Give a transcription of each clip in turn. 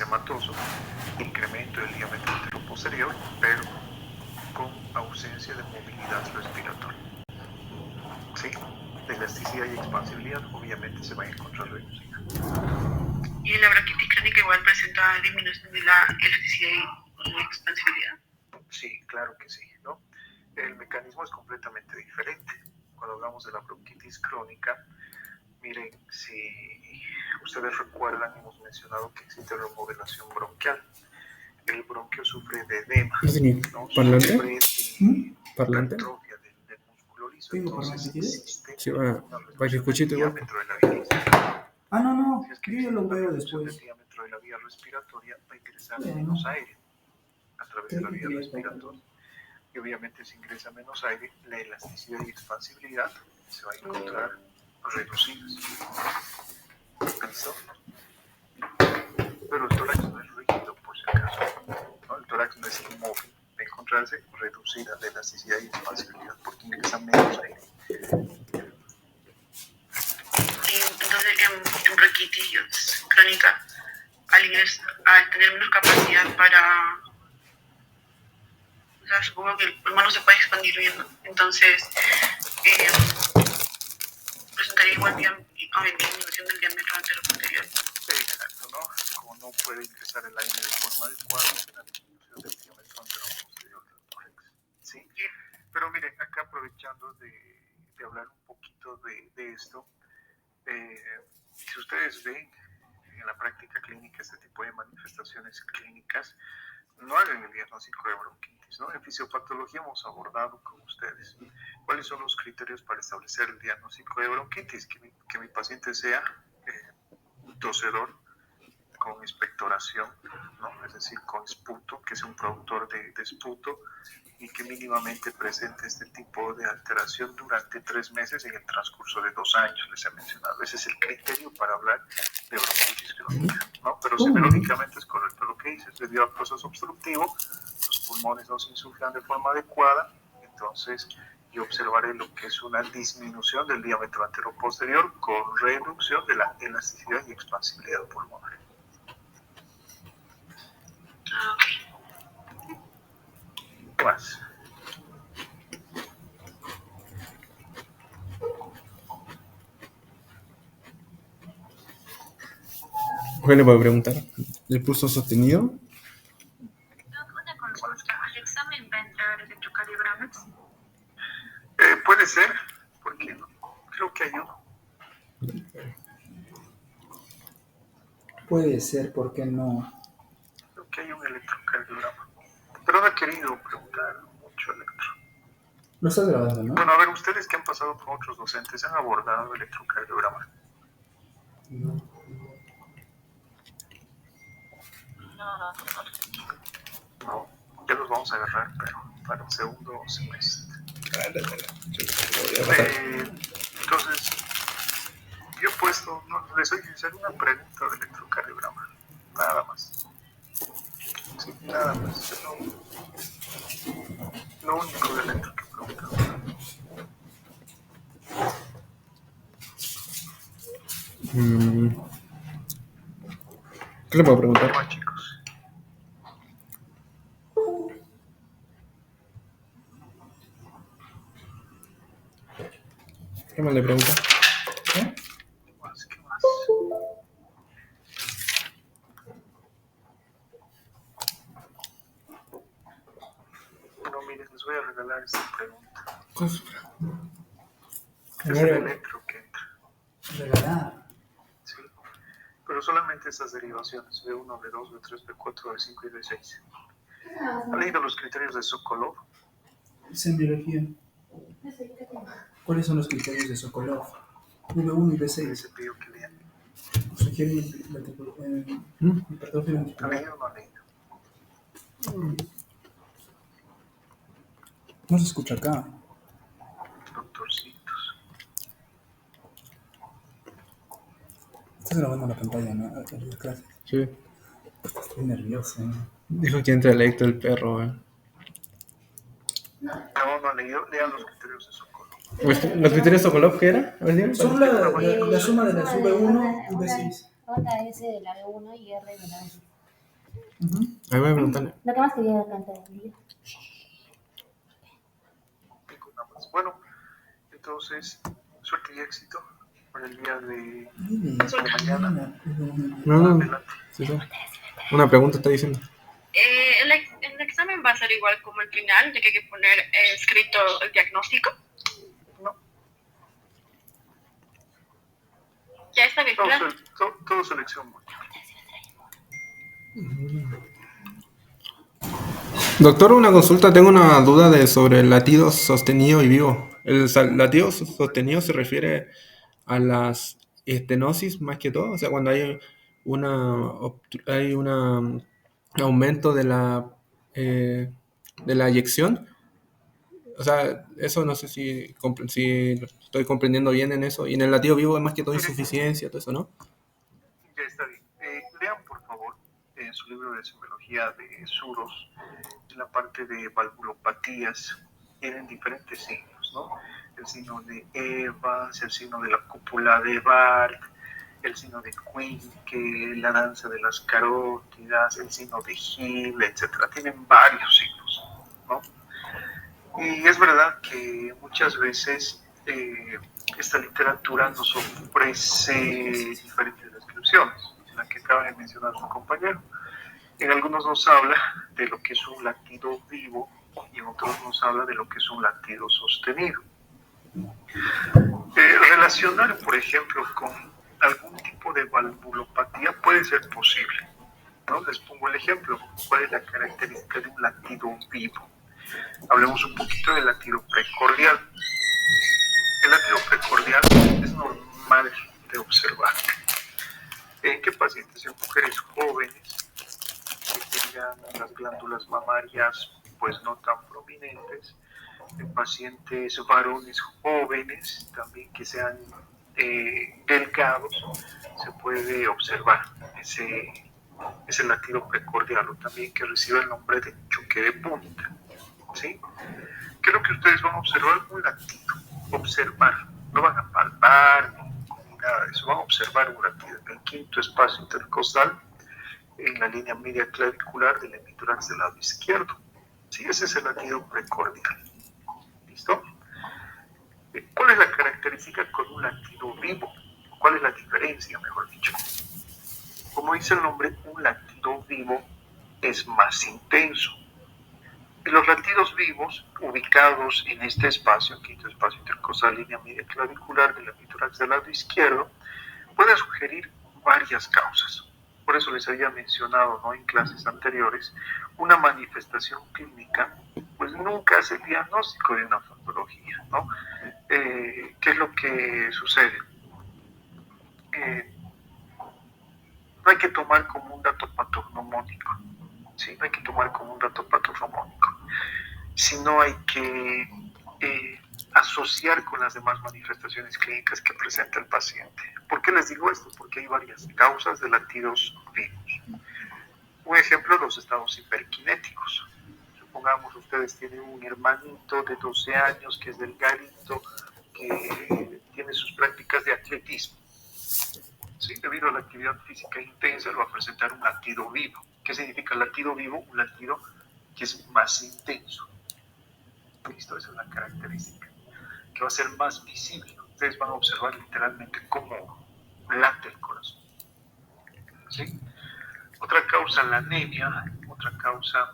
sistematoso, incremento del diámetro anteroposterior, pero con ausencia de movilidad respiratoria. ¿Sí? De elasticidad y expansibilidad obviamente se va a encontrar reducida. ¿Y en la bronquitis crónica igual presenta disminución de la elasticidad y expansibilidad? Sí, claro que sí, ¿no? El mecanismo es completamente diferente. Cuando hablamos de la bronquitis crónica, miren, si ustedes recuerdan, hemos mencionado que existe remodelación bronquial. El bronquio sufre de edema, ¿no? ¿Parlante? Sufre de ¿Parlante? atrofia del músculo liso. ¿Tengo Entonces parlante, quieres? existe Sí, una para que reducción del escuchito igual. diámetro de la vía respiratoria. No, Si es que yo ya existe lo una veo reducción después. del diámetro de la vía respiratoria, va a ingresar Bueno. menos aire a través de la Creo que vía querías respiratoria. Y obviamente si ingresa menos aire, la elasticidad y expansibilidad se va a encontrar reducidas. ¿Listo? Pero el tórax no es rígido, por si acaso, ¿no? El tórax no es inmóvil, va a encontrarse reducida la elasticidad y expansibilidad porque ingresa menos aire. Entonces, en bronquitis crónica, al tener menos capacidad para... O sea, supongo que el pulmón no se puede expandir bien, ¿no? Entonces, presentaría igual disminución del diámetro anteroposterior. Exacto, ¿no? Como no puede ingresar el aire de forma adecuada, la disminución del diámetro anteroposterior del tórax. ¿Sí? Pero miren, acá aprovechando de hablar un poquito de esto, si ustedes ven en la práctica clínica este tipo de manifestaciones clínicas, no hagan el diagnóstico de bronquitis, ¿no? En fisiopatología hemos abordado con ustedes cuáles son los criterios para establecer el diagnóstico de bronquitis, que mi paciente sea tosedor con expectoración, ¿no? Es decir, con esputo, que es un productor de esputo y que mínimamente presente este tipo de alteración durante 3 meses en el transcurso de 2 años, les he mencionado. Ese es el criterio para hablar de bronquitis crónica, ¿no? Pero semiológicamente es correcto lo que dices, debido al proceso obstructivo, los pulmones no se insuflan de forma adecuada, entonces yo observaré lo que es una disminución del diámetro anteroposterior con reducción de la elasticidad y expansibilidad pulmonar. ¿Qué más? ¿Qué le puedo preguntar? ¿El pulso sostenido? Una consulta, ¿al examen va a entrar electrocardiogramas? Puede ser, ¿por qué no? Creo que hay uno. Puede ser, ¿por qué no? Creo que hay un electrocardiograma. Pero no he querido preguntar mucho electro. Lo estás grabando, ¿no? Bueno, a ver, ustedes que han pasado con otros docentes, ¿han abordado el electrocardiograma? No. No, ya los vamos a agarrar, pero para el segundo semestre. Entonces, yo he puesto, no, les soy sincero, una pregunta de electrocardiograma. Nada más. Sí, nada más. Es lo único de electro que he preguntado. ¿Qué le puedo preguntar? Bueno, chicos. ¿Qué más le pregunta? ¿Qué más? ¿Qué más? Bueno, miren, les voy a regalar esta pregunta. Es el electro que entra. Regalar. Sí. Pero solamente estas derivaciones, B1, B2, B3, B4, B5 y B6. ¿Ha leído los criterios de Sokolov? Semiología. ¿Cuáles son los criterios de Sokolov? V1 y Les V6. pido que lean. Sugieren hipertrofia ¿Ha ventricular. leído o no ha leído? No se escucha acá. Doctorcitos. Estás grabando la pantalla, ¿no? La clase. Sí. Estoy nervioso, ¿no? Dijo que entra el electo el perro, No ha leído. Lean los criterios de Sokolov. ¿Los criterios Sokolov qué era? A ver, dígame. Son la suma de las V1 y V6. JS de la B1 y R de la B6. Ahí voy a preguntarle. Lo que más quería cantar en el día. Tengo nada más. Bueno, entonces, suerte y éxito para el día de mañana. No. Adelante. Sí. Una pregunta está diciendo. El examen va a ser igual como el final, de que hay que poner escrito el diagnóstico. No, Ya está bien, claro. todo selección múltiple. Doctor, una consulta. Tengo una duda sobre el latido sostenido y vivo. Latido sostenido se refiere a las estenosis más que todo. O sea, cuando hay un aumento de la eyección. O sea, eso no sé si estoy comprendiendo bien en eso. Y en el latido vivo es más que todo insuficiencia, todo eso, ¿no? Ya está bien. Lean, por favor, en su libro de semiología de Suros, en la parte de valvulopatías, tienen diferentes signos, ¿no? El signo de Evans, el signo de la cúpula de Bart, el signo de Quincke, la danza de las carótidas, el signo de Hill, etcétera. Tienen varios signos, ¿no? Y es verdad que muchas veces esta literatura nos ofrece diferentes descripciones, la que acaba de mencionar su compañero. En algunos nos habla de lo que es un latido vivo y en otros nos habla de lo que es un latido sostenido. Relacionar, por ejemplo, con algún tipo de valvulopatía puede ser posible, ¿no? Les pongo el ejemplo. ¿Cuál es la característica de un latido vivo? Hablemos un poquito del latido precordial. El latido precordial es normal de observar. ¿En qué pacientes? En mujeres jóvenes que tengan las glándulas mamarias pues no tan prominentes, en pacientes varones jóvenes también que sean delgados, se puede observar ese latido precordial, o también que recibe el nombre de choque de punta, ¿sí? ¿Qué es lo que ustedes van a observar? Un latido, observar, no van a palpar ni nada de eso, van a observar un latido en el quinto espacio intercostal, en la línea media clavicular del hemitórax del lado izquierdo. Sí, ese es el latido precordial. ¿Listo? ¿Cuál es la característica con un latido vivo? ¿Cuál es la diferencia, mejor dicho? Como dice el nombre, un latido vivo es más intenso. Y los latidos vivos, ubicados en este espacio, quinto espacio intercostal, línea media clavicular del hemitórax del lado izquierdo, pueden sugerir varias causas. Por eso les había mencionado, ¿no?, en clases anteriores, una manifestación clínica, pues nunca es el diagnóstico de una patología, ¿no? ¿Qué es lo que sucede? No hay que tomar como un dato patognomónico, ¿sí? No hay que tomar como un dato patognomónico, sino hay que asociar con las demás manifestaciones clínicas que presenta el paciente. ¿Por qué les digo esto? Porque hay varias causas de latidos vivos. Un ejemplo, los estados hiperkinéticos. Supongamos ustedes tienen un hermanito de 12 años que es delgadito, que tiene sus prácticas de atletismo. ¿Sí? Debido a la actividad física intensa, va a presentar un latido vivo. ¿Qué significa latido vivo? Un latido que es más intenso. Listo, esa es la característica, que va a ser más visible. Ustedes van a observar literalmente cómo late el corazón. ¿Sí? Otra causa, la anemia. Otra causa,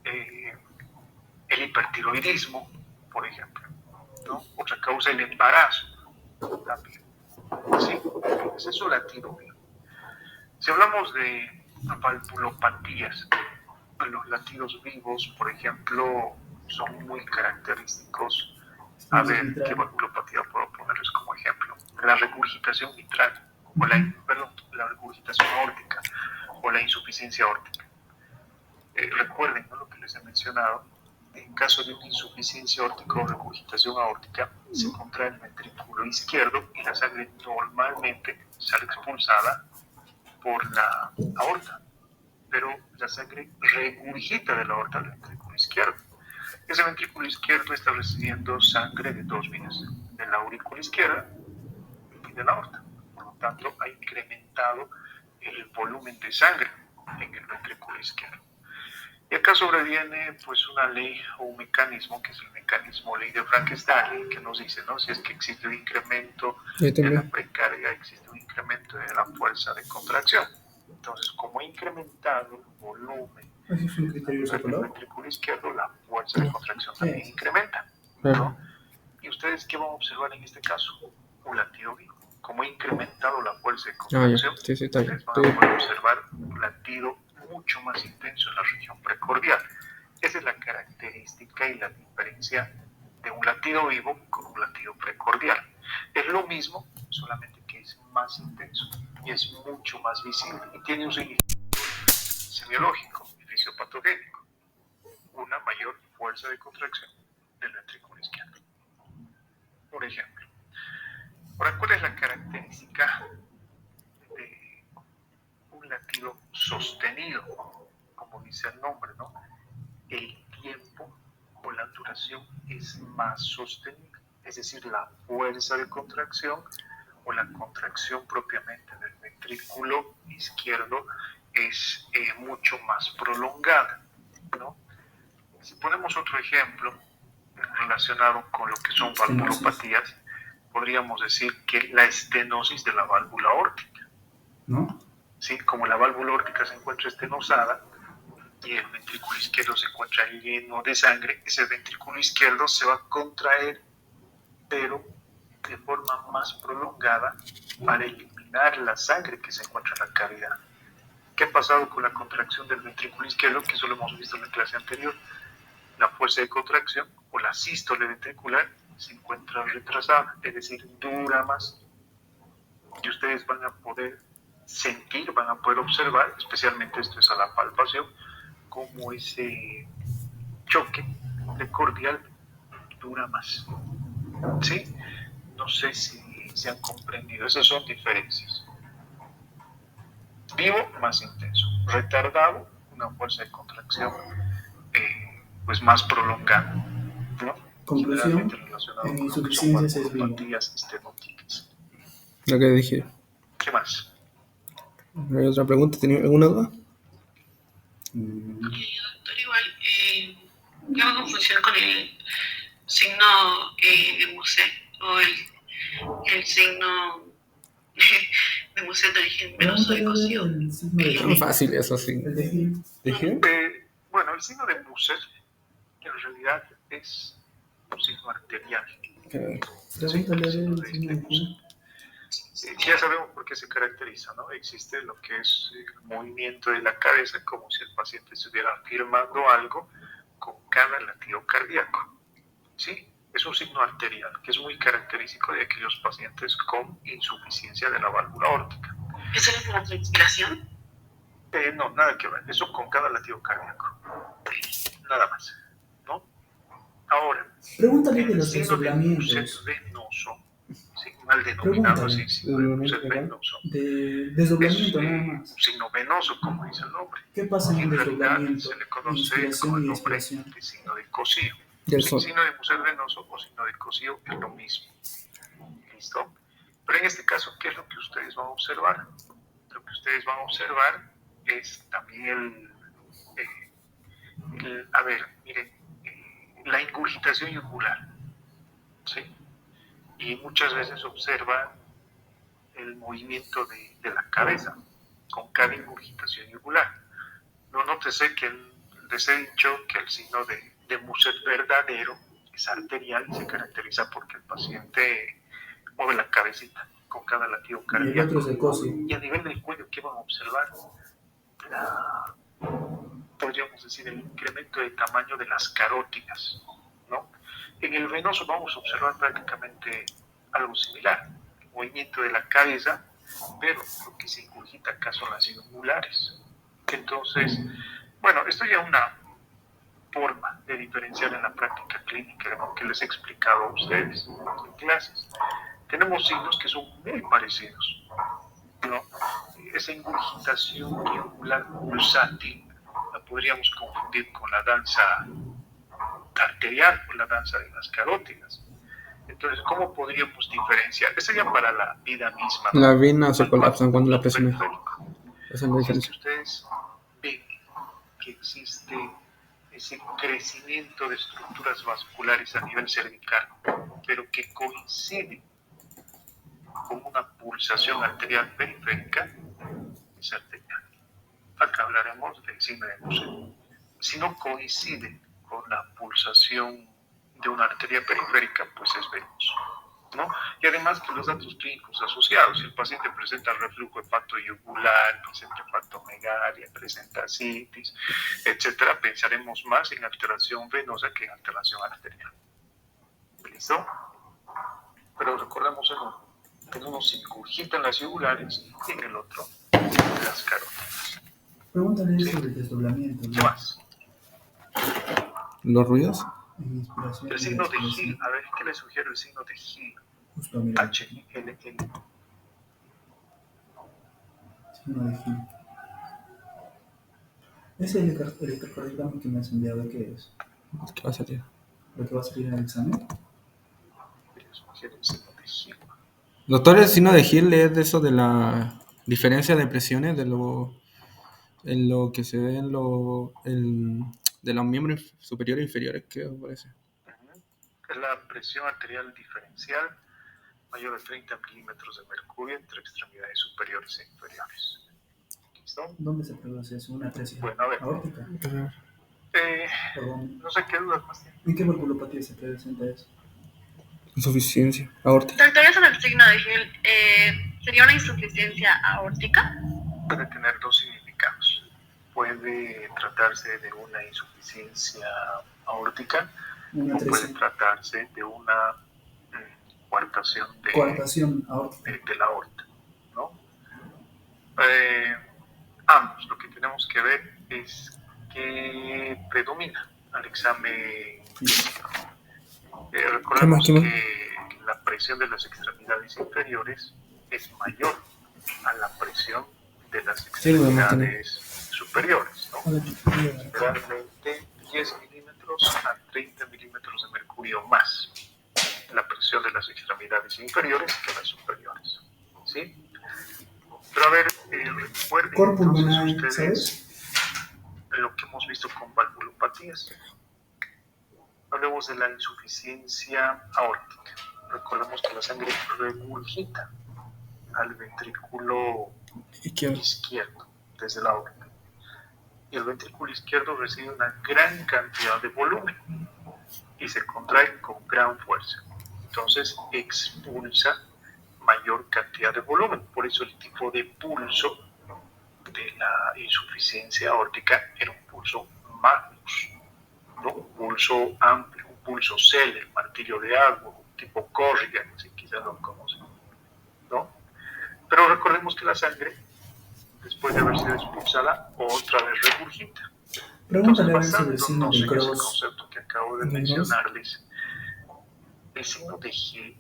el hipertiroidismo, por ejemplo, ¿no? Otra causa, el embarazo también. ¿Sí? Ese es un latido vivo. Si hablamos de valvulopatías, los latidos vivos, por ejemplo, son muy característicos. A ver, ¿qué valvulopatía puedo ponerles como ejemplo? La regurgitación mitral, o la regurgitación aórtica, o la insuficiencia aórtica. Recuerden, ¿no?, lo que les he mencionado. En caso de una insuficiencia aórtica o regurgitación aórtica, se contrae el ventrículo izquierdo y la sangre normalmente sale expulsada por la aorta, pero la sangre regurgita de la aorta al ventrículo izquierdo. Ese ventrículo izquierdo está recibiendo sangre de dos vías, de la aurícula izquierda y de la aorta. Por lo tanto, ha incrementado el volumen de sangre en el ventrículo izquierdo. Y acá sobreviene pues una ley o un mecanismo, que es el mecanismo ley de Frankenstein, que nos dice, ¿no? Si es que existe un incremento de la precarga, existe un incremento de la fuerza de contracción. Entonces, como ha incrementado el volumen ¿Ese es un criterio del socolor? ventrículo izquierdo, la fuerza de contracción también incrementa, ¿no? ¿Y ustedes qué van a observar en este caso? Un latido vivo. Como ha incrementado la fuerza de contracción, Sí, está bien. ustedes van a poder observar un latido mucho más intenso en la región precordial. Esa es la característica y la diferencia de un latido vivo con un latido precordial. Es lo mismo, solamente que es más intenso y es mucho más visible y tiene un significado semiológico y fisiopatogénico, una mayor fuerza de contracción del ventrículo izquierdo. Por ejemplo, ahora, ¿cuál es la característica de un latido sostenido? Como dice el nombre, ¿no? El tiempo o la duración es más sostenido, es decir, la fuerza de contracción o la contracción propiamente del ventrículo izquierdo es mucho más prolongada, ¿no? Si ponemos otro ejemplo relacionado con lo que son valvulopatías, podríamos decir que la estenosis de la válvula aórtica, ¿no? ¿sí? Como la válvula aórtica se encuentra estenosada y el ventrículo izquierdo se encuentra lleno de sangre, ese ventrículo izquierdo se va a contraer, pero de forma más prolongada para eliminar la sangre que se encuentra en la cavidad. ¿Qué ha pasado con la contracción del ventrículo izquierdo? Que eso lo hemos visto en la clase anterior. La fuerza de contracción o la sístole ventricular se encuentra retrasada, es decir, dura más. Y ustedes van a poder sentir, van a poder observar, especialmente esto es a la palpación, como ese choque precordial dura más. ¿Sí? No sé si se han comprendido. Esas son diferencias. Vivo, más intenso. Retardado, una fuerza de contracción pues más prolongada, ¿no? Conclusión, en insuficiencias es vivo. Estenóticas. Lo que dije. ¿Qué más? ¿Hay otra pregunta? ¿Tenía alguna duda? Doctor, igual, yo hago confusión con el signo de Muset o el signo de Muset de origen venoso de cocción. Es fácil eso, sí. Bueno, el signo de Muset en realidad es un signo arterial. Ya sabemos por qué se caracteriza, ¿no? Existe lo que es el movimiento de la cabeza, como si el paciente estuviera afirmando algo con cada latido cardíaco, ¿sí? Es un signo arterial que es muy característico de aquellos pacientes con insuficiencia de la válvula aórtica. ¿Eso es la transpiración? No, nada que ver. Eso con cada latido cardíaco. Nada más, ¿no? Ahora, pregúntale de el los signo de Muset desdoblamientos. venoso, sí, mal denominado así, signo de Muset venoso. De desdoblamiento Es, nada más. un signo venoso, como dice el nombre. ¿Qué pasa en En un realidad desdoblamiento? se le conoce Inspiración con el y nombre expiración. de signo de Cosío. Del Sí, sol. signo de Muset venoso o signo de Cosío es lo mismo. ¿Listo? Pero en este caso, ¿qué es lo que ustedes van a observar? Lo que ustedes van a observar es también a ver, miren, la ingurgitación yugular, ¿sí? Y muchas veces observa el movimiento de la cabeza con cada ingurgitación yugular. No nótese que les he dicho que el signo de Muset verdadero es arterial y se caracteriza porque el paciente mueve la cabecita con cada latido Y el otro cardíaco. es de Cosio. Y a nivel del cuello, ¿qué van a observar? Podríamos decir el incremento de tamaño de las carótidas, ¿no? En el venoso vamos a observar prácticamente algo similar, el movimiento de la cabeza, pero lo que se ingurgita acá son las yugulares. Entonces, bueno, esto ya es una forma de diferenciar en la práctica clínica, ¿no? Que les he explicado a ustedes en clases. Tenemos signos que son muy parecidos, ¿no? Esa ingurgitación yugular pulsátil la podríamos confundir con la danza arterial o la danza de las carótidas. Entonces, ¿cómo podríamos diferenciar? Eso ya para la vida misma, ¿no? Las venas se colapsan cuando la presión es. Periférico. Esa es la Si es que diferencia. ustedes que existe ese crecimiento de estructuras vasculares a nivel cervical, pero que coincide con una pulsación arterial periférica, es arterial. Acá hablaremos del signo de Muset. Si no coincide con la pulsación de una arteria periférica, pues es venoso, ¿no? Y además que los datos clínicos asociados, si el paciente presenta reflujo hepatoyugular, presenta hepatomegalia, presenta citis, etcétera, pensaremos más en alteración venosa que en alteración arterial. ¿Listo? Pero recordemos en uno se ingurgita en las yugulares y en el otro en las carótidas. Pregúntale Sí. sobre el desdoblamiento. ¿Qué más? ¿Los ruidos? En inspiración El y signo de expiración. Hill. A ver, ¿qué le sugiero el signo de Hill? Justo, mira. H-I-L-L. Signo de Hill. Ese electrocardiograma que me has enviado, ¿qué es? ¿Qué va a salir? ¿Lo que va a salir en el examen? Le sugiero el signo de Hill. Doctor, el signo de Hill es de eso de la diferencia de presiones en lo que se ve de los miembros superiores e inferiores, ¿qué os parece? Es la presión arterial diferencial mayor de 30 milímetros de mercurio entre extremidades superiores e inferiores. ¿Listo? ¿Dónde se produce eso? ¿Una presión Bueno, a ver. aórtica? No sé qué dudas más tienen. ¿En qué valvulopatía se presenta eso? Insuficiencia aórtica. Doctor, eso del signo de Hill, ¿sería una insuficiencia aórtica? Puede tener dos significados. Puede tratarse de una insuficiencia aórtica Una o puede presión. tratarse de una coartación Coartación aórtica. de la aorta, ¿no? Ambos, lo que tenemos que ver es qué predomina al examen físico. Recordemos ¿Qué más? que la presión de las extremidades inferiores es mayor a la presión de las extremidades superiores, ¿no? Generalmente 10 milímetros a 30 milímetros de mercurio más la presión de las extremidades inferiores que las superiores, ¿sí? Pero a ver, recuerden Cor entonces pulmonar, ustedes ¿sabes? lo que hemos visto con valvulopatías. Hablemos de la insuficiencia aórtica. Recordemos que la sangre regurgita al ventrículo izquierdo desde la aorta. Y el ventrículo izquierdo recibe una gran cantidad de volumen y se contrae con gran fuerza. Entonces expulsa mayor cantidad de volumen. Por eso el tipo de pulso de la insuficiencia aórtica era un pulso magnus, ¿no? Un pulso amplio, un pulso Celler, martillo de agua, un tipo Corrigan, si quizás lo conocen, ¿no? Pero recordemos que la sangre, después de haber sido expulsada, otra vez regurgita. Pregúntale a ver sobre el signo Basándonos de en ese Cross. concepto que acabo de ¿De mencionarles, el signo de Hill,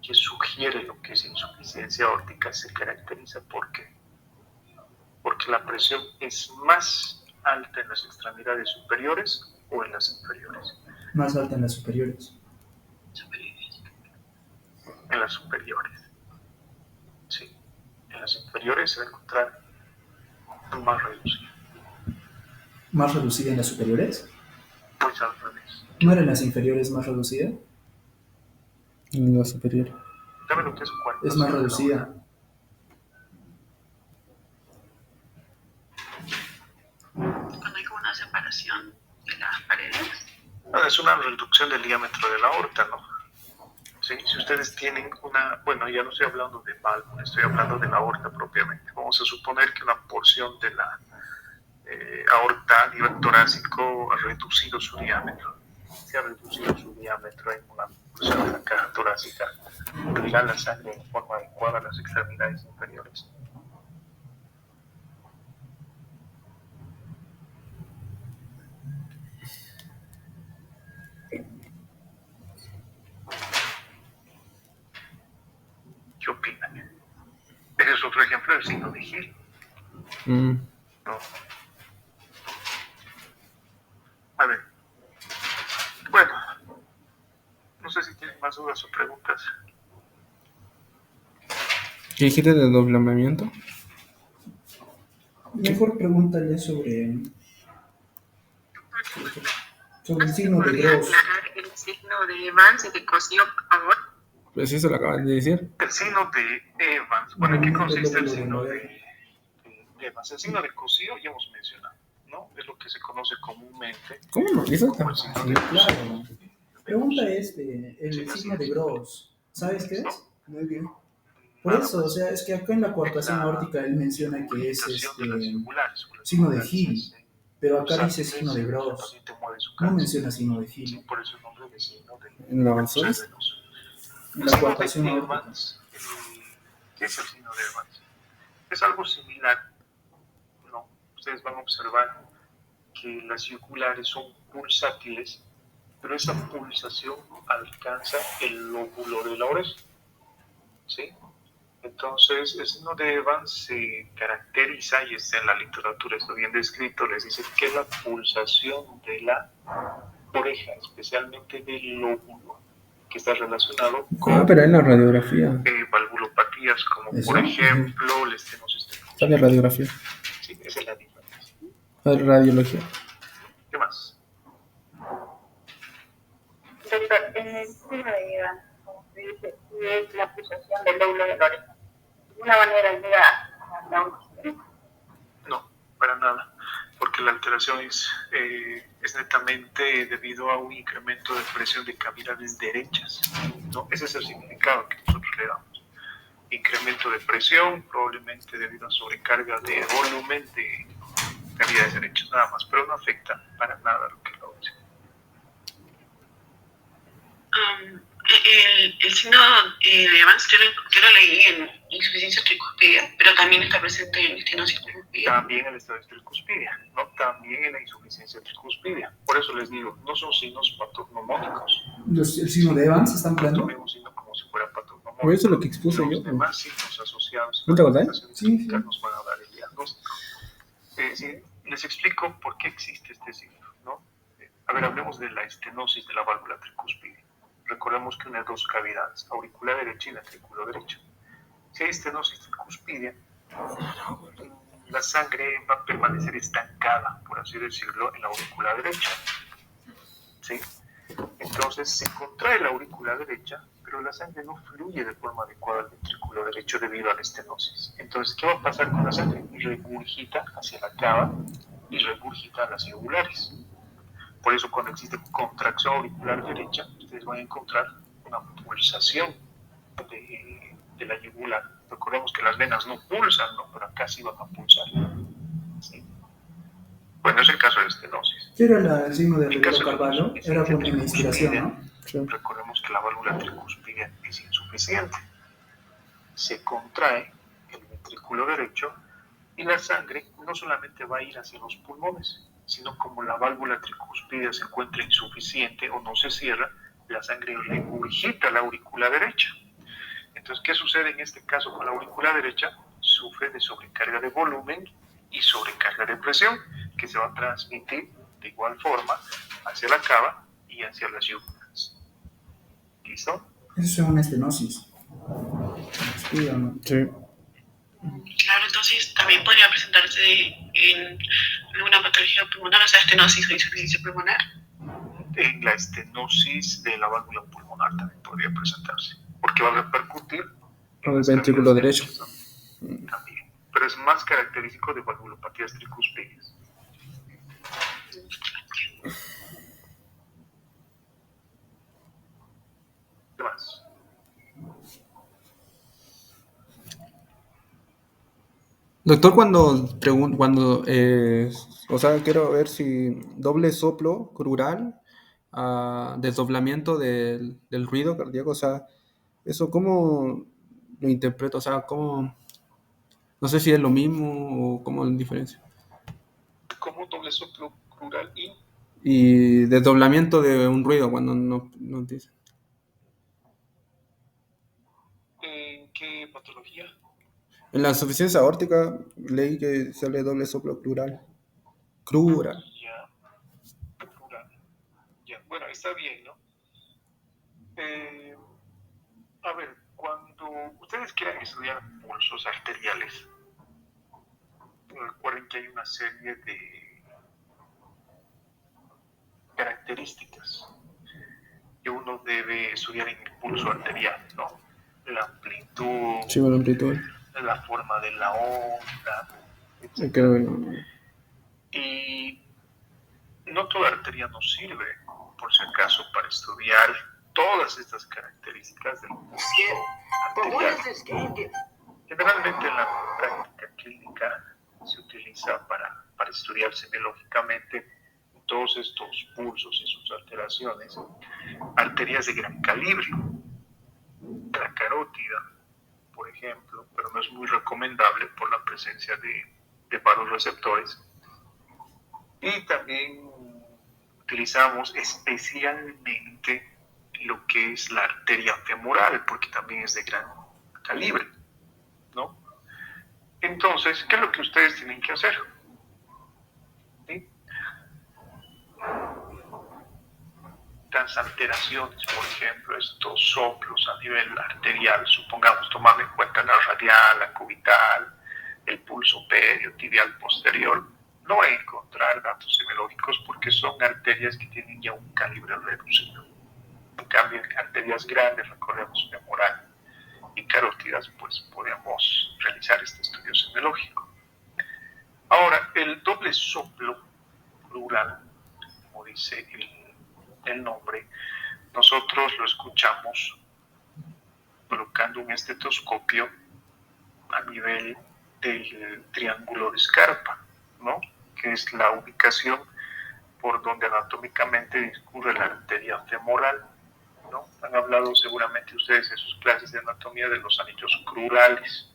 que sugiere lo que es insuficiencia aórtica, se caracteriza porque la presión es más alta en las extremidades superiores o en las inferiores. Más alta en las superiores. En las superiores. Sí. En las inferiores se va a encontrar más reducida. ¿Más reducida en las superiores? Pues al revés. ¿No era en las inferiores más reducida? En la superior. ¿Sabe lo que es cuarta? Es más reducida. Cuando hay como una separación de las paredes. Es una reducción del diámetro de la aorta, ¿no? Sí, si ustedes tienen bueno, ya no estoy hablando de válvula, estoy hablando de la aorta propiamente. Vamos a suponer que una porción de la aorta a nivel torácico ha reducido su diámetro. Si ha reducido su diámetro en una porción de la caja torácica, irá la sangre en forma adecuada a las extremidades inferiores. ¿Qué opinan? Ese es otro ejemplo del signo de Hill, ¿no? A ver, bueno, no sé si tienen más dudas o preguntas. ¿Qué dijiste de doblamiento? Mejor pregúntale sobre Sobre el signo de ¿Podría Gauss. aclarar el signo de Evans y de Cosio, por favor? Pues eso lo acaban de decir. El signo de Evans. Bueno, ¿en qué Movimiento consiste el lóbulo de signo Noel. de Evans? El signo de Cosío ya hemos mencionado, ¿no? Es lo que se conoce comúnmente ¿Cómo no? ¿Eso como el está? signo Sí, de claro. Pregunta Venus. el Sí, así signo de es. Gauss. ¿Sabes qué ¿Listo? es? Muy bien. Por Nada eso, o más. sea, es que acá en la coartación La aórtica él menciona que es regurgitación de las yugulares. O las signo de yugulares Hill, hacen pero acá dice signo pulsátiles de y el Gauss. paciente mueve su No cabeza. menciona signo de Sí, Hill. por eso el nombre de signo de ¿No ser sabes? venoso. En El la signo coartación de aórtica. Evans, ¿qué es el signo de Evans? Es algo similar, ¿no? Ustedes van a observar que las yugulares son pulsátiles, pero esa pulsación alcanza el lóbulo de la oreja, ¿sí? Entonces, el signo de Evans se caracteriza, y está en la literatura, está bien descrito, les dice que la pulsación de la oreja, especialmente del lóbulo, que está relacionado con Pero en la radiografía. valvulopatías, como ¿Eso? por ejemplo la estenosis Está la tricúspide. radiografía. Sí, esa es la diferencia. La radiología. ¿Qué más? Doctor, en el signo de Evans, como se dice, es la pulsación del lóbulo de la oreja. De una manera llega a la audición. No, para nada, porque la alteración es netamente debido a un incremento de presión de cavidades derechas, ¿no? Ese es el significado que nosotros le damos. Incremento de presión, probablemente debido a sobrecarga de volumen de cavidades derechas, nada más, pero no afecta para nada lo que es la audición. El signo de Evans yo lo leí en insuficiencia tricúspide, pero también está presente en estenosis tricúspide. También en la estenosis tricuspidia, ¿no? También en la insuficiencia tricuspidia. Por eso les digo, no son signos patognomónicos. ¿El signo de Evans están No hablando? tomemos signo como si fuera patognomónico. Por eso es lo que expuse yo. Los demás signos asociados ¿No a te la acordás? afectación Sí, clínica sí. nos van a dar el diagnóstico. Sí, les explico por qué existe este signo, ¿no? A ver, hablemos de la estenosis de la válvula tricúspide. Recordemos que une dos cavidades, auricular derecha y ventrículo derecho. Si hay estenosis tricúspide, la sangre va a permanecer estancada, por así decirlo, en la aurícula derecha. ¿Sí? Entonces se contrae la aurícula derecha, pero la sangre no fluye de forma adecuada al ventrículo derecho debido a la estenosis. Entonces, ¿qué va a pasar con la sangre? Regurgita hacia la cava y regurgita a las yugulares. Por eso, cuando existe contracción auricular derecha, ustedes van a encontrar una pulsación de la yugular. Recordemos que las venas no pulsan, ¿no? Pero acá sí van a pulsar. ¿Sí? Bueno, es el caso de estenosis. ¿Qué era el signo de En Rivero caso de Carvalho? Era con la inspiración, ¿no? Sí. recordemos que la válvula tricúspide es insuficiente. Se contrae el ventrículo derecho y la sangre no solamente va a ir hacia los pulmones, sino como la válvula tricúspide se encuentra insuficiente o no se cierra, la sangre regurgita la aurícula derecha. Entonces, ¿qué sucede en este caso con la aurícula derecha? Sufre de sobrecarga de volumen y sobrecarga de presión, que se va a transmitir de igual forma hacia la cava y hacia las yugulares. ¿Listo? Eso es una estenosis. Sí, ¿o no? Sí. Claro, entonces también podría presentarse en alguna patología pulmonar, o sea, estenosis o insuficiencia pulmonar. En la estenosis de la válvula pulmonar también podría presentarse, porque va a repercutir Con el ventrículo derecho. también, pero es más característico de valvulopatías tricúspides. ¿Qué más? Doctor, o sea, quiero ver si doble soplo crural, desdoblamiento del ruido cardíaco, o sea, eso cómo lo interpreto, o sea, cómo, no sé si es lo mismo o cómo es la diferencia. Como doble soplo crural y Y desdoblamiento de un ruido cuando no dice. ¿en qué patología? En la insuficiencia aórtica leí que sale doble soplo crural. Crural. Ya, crural. Ya, bueno, está bien, ¿no? A ver, cuando ustedes quieran estudiar pulsos arteriales, recuerden que hay una serie de características que uno debe estudiar en el pulso arterial, ¿no? La amplitud, Sí, bueno, amplitud. la forma de la onda, etc. Creo que no. Y no toda arteria nos sirve, por si acaso, para estudiar todas estas características del pulso arterial. Generalmente en la práctica clínica se utiliza para estudiar semiológicamente todos estos pulsos y sus alteraciones, arterias de gran calibre, la carótida, por ejemplo, pero no es muy recomendable por la presencia de vasoreceptores. Y también utilizamos especialmente lo que es la arteria femoral, porque también es de gran calibre, ¿no? Entonces, ¿qué es lo que ustedes tienen que hacer? ¿Sí? Las alteraciones, por ejemplo, estos soplos a nivel arterial, supongamos tomando en cuenta la radial, la cubital, el pulso perio, tibial posterior, no va a encontrar datos semiológicos porque son arterias que tienen ya un calibre reducido. En cambio, en arterias grandes, recordemos femoral y carótidas, pues podemos realizar este estudio semiológico. Ahora, el doble soplo plural, como dice el nombre, nosotros lo escuchamos colocando un estetoscopio a nivel del triángulo de Scarpa, ¿no? Que es la ubicación por donde anatómicamente discurre la arteria femoral, ¿no? Han hablado seguramente ustedes en sus clases de anatomía de los anillos crurales.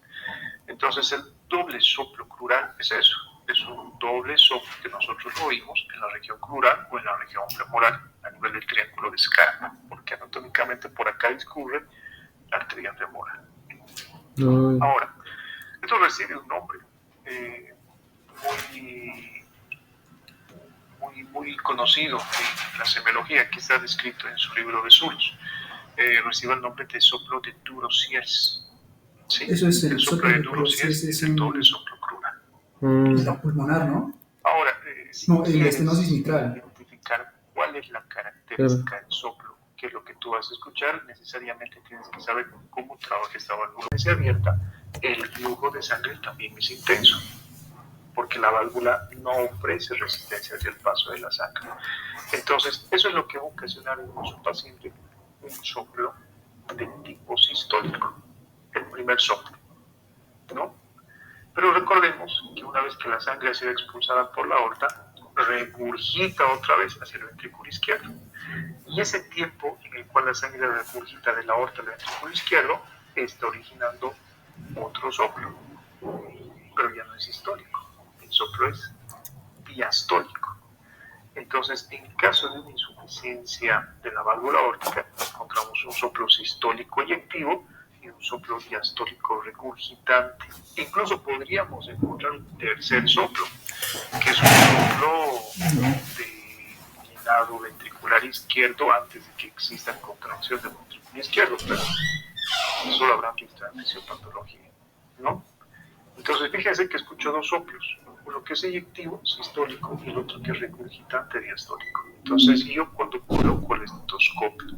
Entonces el doble soplo crural es eso, es un doble soplo que nosotros oímos en la región crural o en la región femoral a nivel del triángulo de Scarpa, porque anatómicamente por acá discurre la arteria femoral. Ahora, esto recibe un nombre muy conocido en la semiología, que está descrito en su libro de Sulz. Recibe el nombre de soplo de Durossiers. ¿Sí? Eso es el soplo de Durossiers, es el doble soplo crural. La pulmonar, ¿no? Ahora, si No, el quieres estenosis mitral. identificar cuál es la característica del soplo, que es lo que tú vas a escuchar, necesariamente tienes que saber cómo trabaja esta válvula. Si es abierta, el flujo de sangre también es intenso, porque la válvula no ofrece resistencia hacia el paso de la sangre. Entonces, eso es lo que va a ocasionar en su paciente un soplo de tipo sistólico, el primer soplo, ¿no? Pero recordemos que una vez que la sangre ha sido expulsada por la aorta, regurgita otra vez hacia el ventrículo izquierdo. Y ese tiempo en el cual la sangre regurgita de la aorta al ventrículo izquierdo está originando otro soplo, pero ya no es sistólico, el soplo es diastólico. Entonces, en caso de una insuficiencia de la válvula aórtica, encontramos un soplo sistólico eyectivo y un soplo diastólico regurgitante. Incluso podríamos encontrar un tercer soplo, que es un soplo de llenado ventricular izquierdo antes de que exista contracción del ventrículo izquierdo, pero eso lo habrán visto en fisiopatología, ¿no? Entonces, fíjense que escucho dos soplos, uno que es eyectivo, sistólico, y el otro que es regurgitante, diastólico. Entonces, yo cuando coloco el estetoscopio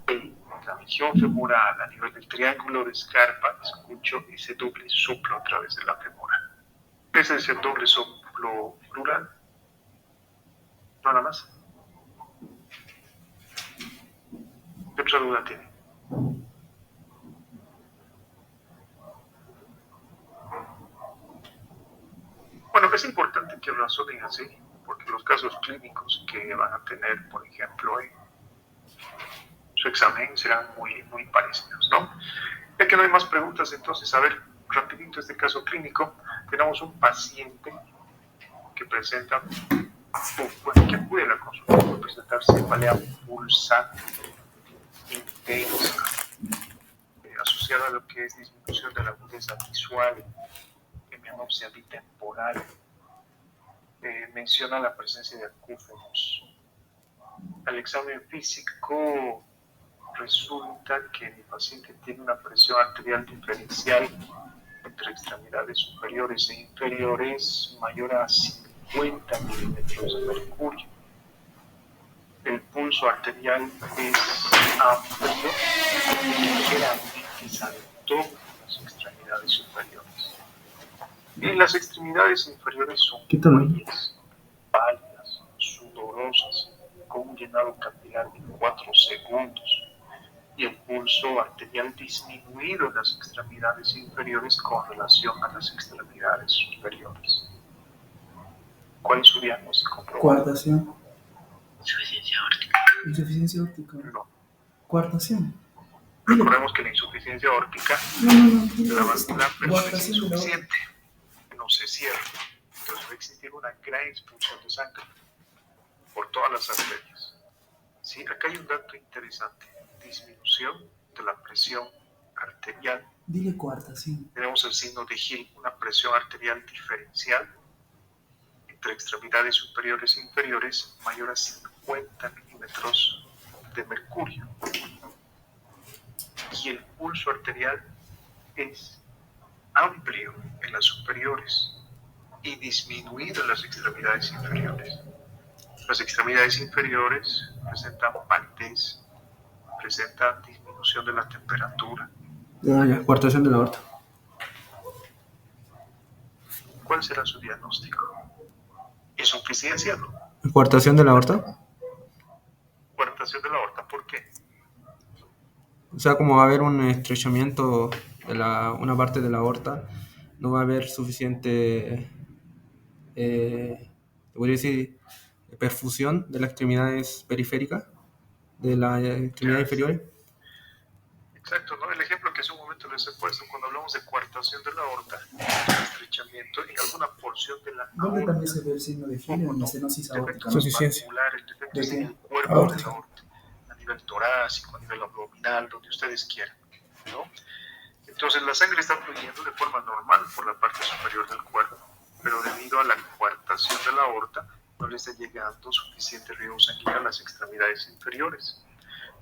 en la región femoral, a nivel del triángulo de Scarpa, escucho ese doble soplo a través de la femoral. Ese es el doble soplo plural. Nada más. ¿Qué otra duda tiene? Bueno, es importante que razonen así, porque los casos clínicos que van a tener, por ejemplo, en su examen serán muy parecidos, ¿no? Ya que no hay más preguntas, entonces, a ver, rapidito este caso clínico. Tenemos un paciente que presenta, bueno, que acude a la consulta por presentar cefalea pulsante, intensa, asociada a lo que es disminución de la agudeza visual, hemianopsia bitemporal, menciona la presencia de acúfenos. Al examen físico resulta que el paciente tiene una presión arterial diferencial entre extremidades superiores e inferiores mayor a 50 milímetros de mercurio. pulso arterial es amplio y ligeramente saltó las extremidades superiores. Y las extremidades inferiores son cuellas, pálidas, sudorosas, con un llenado capilar de 4 segundos y el pulso arterial disminuido en las extremidades inferiores con relación a las extremidades superiores. ¿Cuál es su diagnóstico? Coartación. Insuficiencia aórtica. Insuficiencia aórtica. No. Coartación. Recordemos que la insuficiencia aórtica, No. la válvula es Coartación de la aorta. insuficiente, no se cierra. Entonces va a existir una gran expulsión de sangre por todas las arterias. Sí, acá hay un dato interesante. Disminución de la presión arterial. Dile coartación. Tenemos el signo de Hill, una presión arterial diferencial entre extremidades superiores e inferiores mayor a 50 milímetros de mercurio. Y el pulso arterial es amplio en las superiores y disminuido en las extremidades inferiores. Las extremidades inferiores presentan palidez, presentan disminución de la temperatura. Coartación de la aorta. ¿Cuál será su diagnóstico? ¿Insuficiencia? No. Coartación de la aorta. Coartación de la aorta, ¿por qué? O sea, como va a haber un estrechamiento de una parte de la aorta, no va a haber suficiente, podría decir, perfusión de las extremidades periféricas, de las extremidades inferiores. Exacto, ¿no? El ejemplo que hace un momento les he puesto, cuando hablamos de coartación de la aorta, estrechamiento en alguna porción de la ¿Dónde aorta, también se ve el signo de Hill en la estenosis aórtica? defectos Suficiencia. vasculares, defectos ¿De qué? en el cuerpo Aorta. de la aorta, a nivel torácico, a nivel abdominal, donde ustedes quieran, ¿no? Entonces la sangre está fluyendo de forma normal por la parte superior del cuerpo, pero debido a la coartación de la aorta no le está llegando suficiente riego sanguíneo a las extremidades inferiores.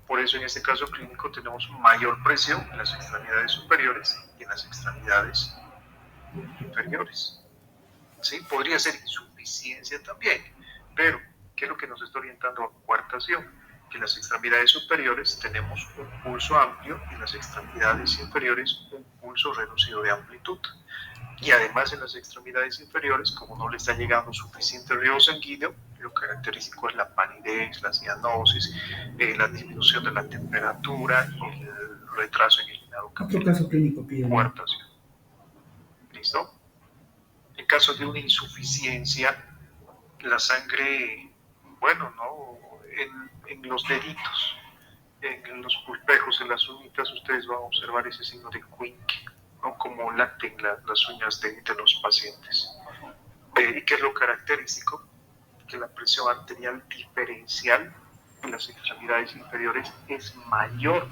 Por eso en este caso clínico tenemos mayor presión en las extremidades superiores y en las extremidades inferiores. ¿Sí? Podría ser insuficiencia también, pero ¿qué es lo que nos está orientando a coartación? Que en las extremidades superiores tenemos un pulso amplio y en las extremidades inferiores un pulso reducido de amplitud. Y además en las extremidades inferiores, como no le está llegando suficiente riego sanguíneo, lo característico es la palidez, la cianosis, la disminución de la temperatura y el retraso en el llenado Otro capilar. caso clínico pide. Coartación. ¿Listo? En caso de una insuficiencia, la sangre, bueno, ¿no? En los deditos, en los pulpejos, en las uñitas, ustedes van a observar ese signo de Quincke, ¿no? Como laten las uñas de los pacientes. ¿Y qué es lo característico? Que la presión arterial diferencial en las extremidades inferiores es mayor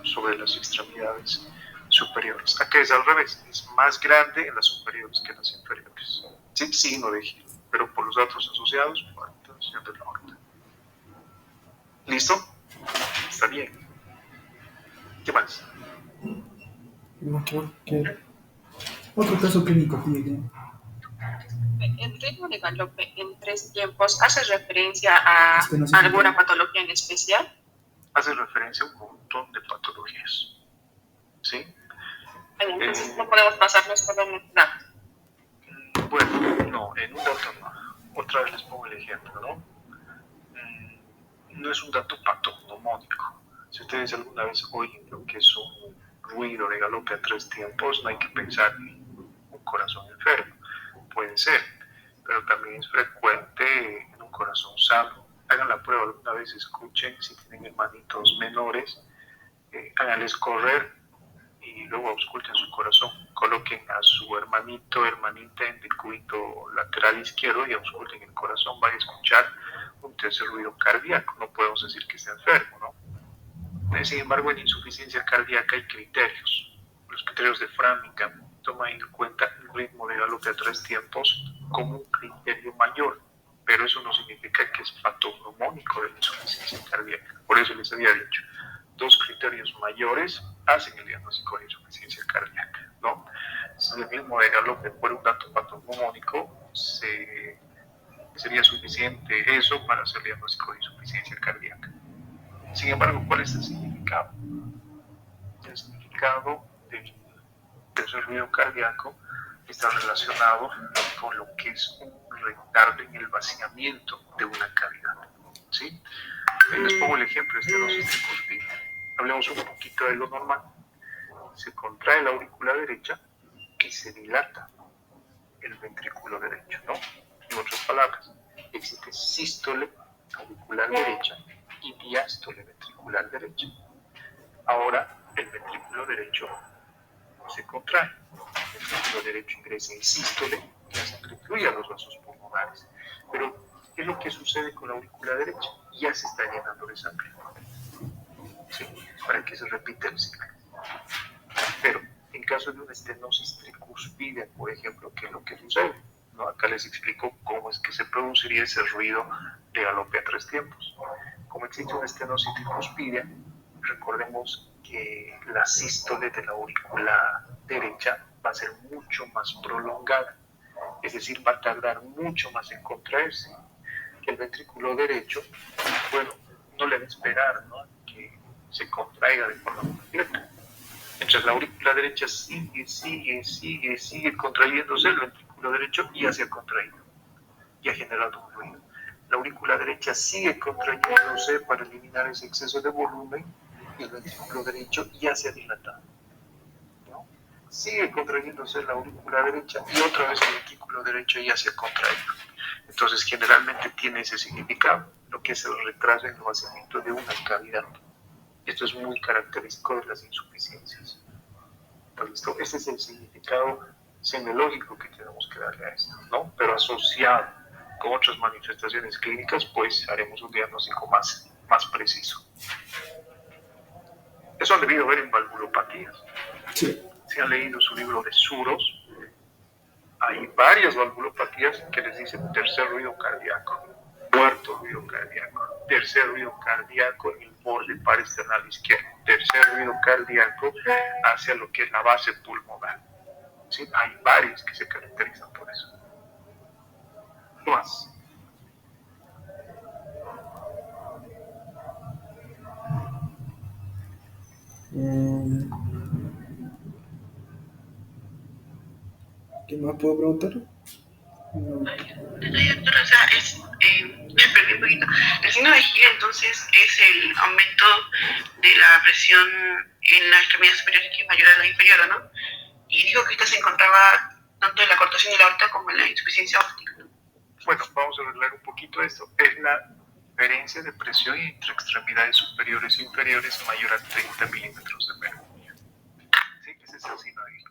sobre las extremidades superiores. Acá es al revés, es más grande en las superiores que en las inferiores. Sí, signo de Hill, pero por los datos asociados, coartación de la aorta. ¿Listo? Está bien. ¿Qué más? Otro caso clínico pide. El ritmo de galope en 3 tiempos hace referencia a Estenosis alguna aórtica. patología en especial. Hace referencia a un montón de patologías. ¿Sí? Entonces no podemos pasarnos por el dato. Bueno, no, en un dato no. Otra vez les pongo el ejemplo, ¿no? No es un dato patognomónico. Si ustedes alguna vez oyen lo que es un ruido de galope a 3 tiempos, no hay que pensar en un corazón enfermo. Puede ser, pero también es frecuente en un corazón sano. Hagan la prueba alguna vez, escuchen, si tienen hermanitos menores, háganles correr y luego ausculten su corazón. Coloquen a su hermanito, hermanita en el cubito lateral izquierdo y ausculten el corazón. Van a escuchar un tercer ruido cardíaco. No podemos decir que esté enfermo, ¿no? Sin embargo, en insuficiencia cardíaca hay criterios. Los criterios de Framingham toman en cuenta el ritmo de galope a 3 tiempos como un criterio mayor, pero eso no significa que es patognomónico de la insuficiencia cardíaca. Por eso les había dicho, 2 criterios mayores hacen el diagnóstico de insuficiencia cardíaca, ¿no? Si el ritmo de galope fuera un dato patognomónico, sería suficiente eso para hacer el diagnóstico de insuficiencia cardíaca. Sin embargo, ¿cuál es el significado? El significado del ruido cardíaco está relacionado con lo que es un retardo en el vaciamiento de una cavidad. ¿Sí? Les pongo el ejemplo de estenosis tricuspide. Hablemos un poquito de lo normal. Se contrae la aurícula derecha y se dilata el ventrículo derecho, ¿no? En otras palabras, existe sístole auricular derecha y diástole ventricular derecha. Ahora, el ventrículo derecho se contrae. El ventrículo derecho ingresa en sístole, la sangre fluye a los vasos pulmonares. Pero, ¿qué es lo que sucede con la aurícula derecha? Ya se está llenando de sangre. ¿Sí? Para que se repita el ciclo. Pero, en caso de una estenosis tricuspide, por ejemplo, ¿qué es lo que sucede? ¿No? Acá les explico cómo es que se produciría ese ruido de galope a 3 tiempos. Como existe una estenosis tricuspide, recordemos que la sístole de la aurícula derecha va a ser mucho más prolongada, es decir, va a tardar mucho más en contraerse. El ventrículo derecho, bueno, no le va a esperar, ¿no?, que se contraiga de forma completa. Mientras la aurícula derecha sigue contrayéndose, el ventrículo derecho ya se ha contraído, ya ha generado un ruido. La aurícula derecha sigue contrayéndose para eliminar ese exceso de volumen y el ventrículo derecho ya se ha dilatado, ¿no? Sigue contrayéndose la aurícula derecha y otra vez el ventrículo derecho ya se ha contraído. Entonces, generalmente tiene ese significado, lo que es el retraso en el vaciamiento de una cavidad. Esto es muy característico de las insuficiencias. ¿Listo? Ese es el significado semiológico que tenemos que darle a esto, ¿no? Pero asociado con otras manifestaciones clínicas, pues haremos un diagnóstico más preciso. Eso han debido ver en valvulopatías. Sí. Si han leído su libro de Suros, hay varias valvulopatías que les dicen tercer ruido cardíaco, cuarto ruido cardíaco, tercer ruido cardíaco en el borde parasternal izquierdo, tercer ruido cardíaco hacia lo que es la base pulmonar. ¿Sí? Hay varios que se caracterizan por eso. ¿Qué más? ¿Qué más puedo preguntar? Doctor, o sea, me perdí un poquito. El signo de Gil entonces es el aumento de la presión en la extremidad superior que es mayor a la inferior, ¿no? Y dijo que esta se encontraba tanto en la cortación de la aorta como en la insuficiencia óptica, ¿no? Bueno, vamos a arreglar un poquito esto. Es la diferencia de presión entre extremidades superiores e inferiores mayor a 30 milímetros de mercurio. ¿Sí? Ese es el signo de Gil.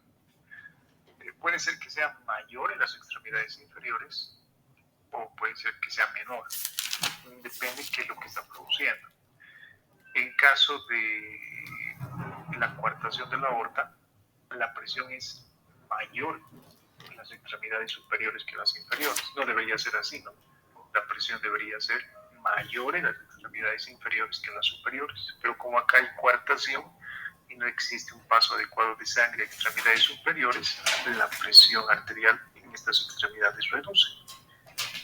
Puede ser que sea mayor en las extremidades inferiores o puede ser que sea menor. Depende de qué es lo que está produciendo. En caso de la coartación de la aorta, la presión es mayor en las extremidades superiores que las inferiores. No debería ser así, ¿no? La presión debería ser mayor en las extremidades inferiores que en las superiores. Pero como acá hay coartación y no existe un paso adecuado de sangre a extremidades superiores, la presión arterial en estas extremidades reduce,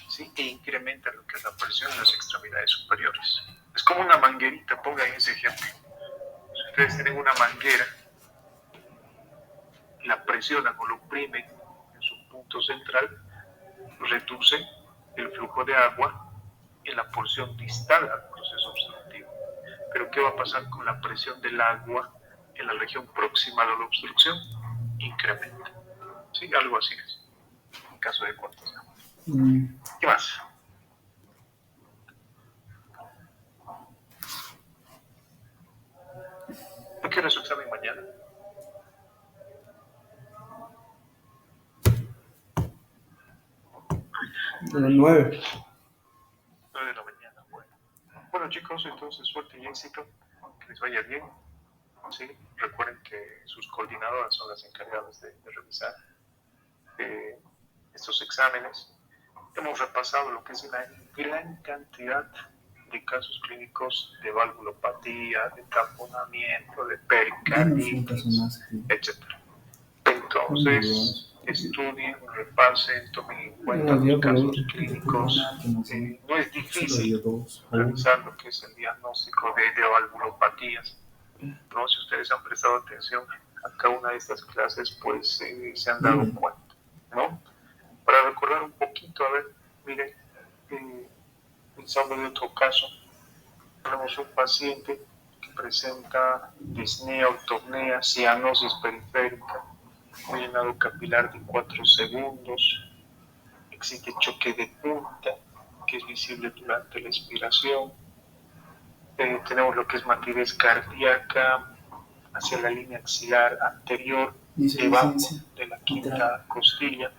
¿sí? E incrementa lo que es la presión en las extremidades superiores. Es como una manguerita, pongan ese ejemplo. Si ustedes tienen una manguera, la presionan o lo oprimen en su punto central, reduce el flujo de agua en la porción distal al proceso obstructivo. Pero ¿qué va a pasar con la presión del agua en la región proximal a la obstrucción? Incrementa. ¿Sí? Algo así es, en caso de coartación. ¿Qué más? ¿No quieres su examen mañana? A las 9. 9 de la mañana. Bueno, chicos, entonces suerte y éxito. Que les vaya bien. ¿Sí? Recuerden que sus coordinadoras son las encargadas de revisar estos exámenes. Hemos repasado lo que es una gran cantidad de casos clínicos de valvulopatía, de tamponamiento, de pericarditis, etc. Entonces, estudien, repasen, tomen en cuenta Dio los como casos 20. clínicos. No es Solo dio difícil 2 o 1. realizar lo que es el diagnóstico de valvulopatías. ¿No? Si ustedes han prestado atención a cada una de estas clases, pues se han dado cuenta, ¿no? Para recordar un poquito, a ver, miren, pensando en otro caso, tenemos un paciente que presenta disnea, ortopnea, cianosis periférica, un llenado capilar de 4 segundos, existe choque de punta, que es visible durante la expiración, tenemos lo que es matidez cardíaca hacia la línea axilar anterior, debajo de la quinta costilla.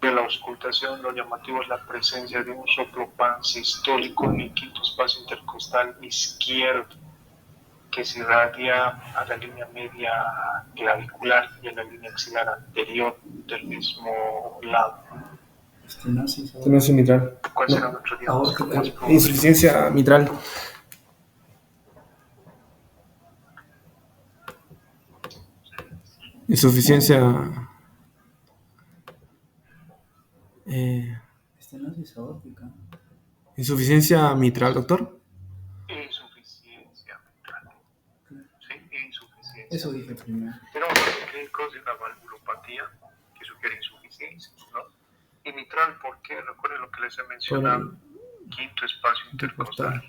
De la auscultación, lo llamativo es la presencia de un soplo pansistólico en el quinto espacio intercostal izquierdo, que se irradia a la línea media clavicular y a la línea axilar anterior del mismo lado. Estenosis mitral. ¿Cuál será nuestro diagnóstico más probable? Insuficiencia mitral. Insuficiencia. Estenosis aórtica. Insuficiencia mitral, doctor. Insuficiencia mitral. Sí, insuficiencia. Eso dije primero. Tenemos los clínicos de una valvulopatía que sugiere insuficiencia, ¿no? Y mitral, ¿por qué? Recuerden lo que les he mencionado, quinto espacio intercostal,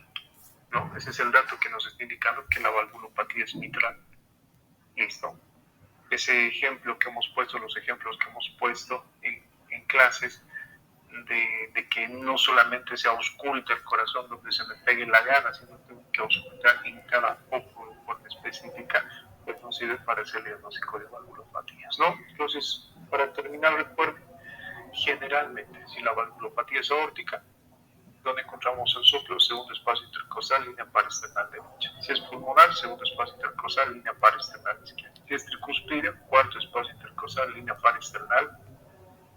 ¿no? Ese es el dato que nos está indicando que la valvulopatía es mitral. ¿Listo? Ese ejemplo que hemos puesto, los ejemplos que hemos puesto en clases, de que no solamente se ausculta el corazón donde se me pegue la gana, sino que tengo que auscultar en cada foco de forma específica, pues nos sirve para ese diagnóstico de valvulopatías, ¿no? Entonces, para terminar, recuerden, generalmente, si la valvulopatía es aórtica, donde encontramos el soplo, segundo espacio intercostal, línea parasternal derecha. Si es pulmonar, segundo espacio intercostal, línea parasternal izquierda. Si es tricuspide, cuarto espacio intercostal, línea parasternal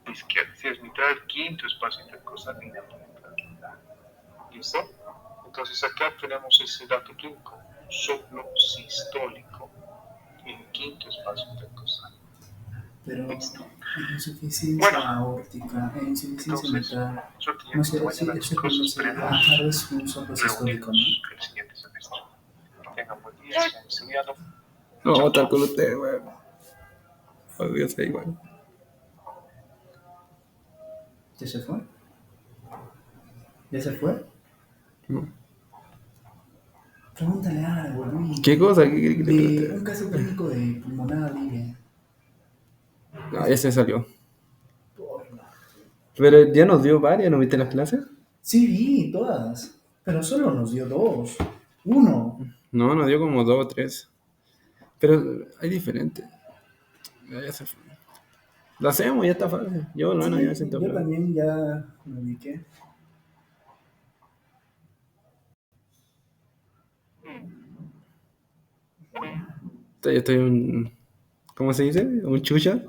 izquierda. Si es mitral, quinto espacio intercostal, línea parasternal. ¿Listo? Entonces acá tenemos ese dato clínico, soplo sistólico en quinto espacio intercostal. Pero Listo. en insuficiencia aórtica, en insuficiencia mitral, no sé si ese no sería, es un soplo sistólico, ¿no? El siguiente semestre. Tengan buen día, sigan estudiando. No, vamos a estar con usted, güey. Yo sé igual. ¿Ya se fue? ¿Ya se fue? No. Pregúntale algo, Luis. ¿Qué cosa? ¿Qué quiere que le De pregunte? un caso clínico de pulmonar, dile. No, ya se salió. Pero ya nos dio varias, ¿no viste las clases? Sí, vi todas, pero solo nos dio 2. 1. No, nos dio como 2 o 3. Pero hay diferentes. Ya se fue. Lo hacemos, ya está fácil. Yo, bueno, Sí, ya me siento yo claro. también ya me ubiqué. Yo estoy un... ¿Cómo se dice? ¿Un chucha?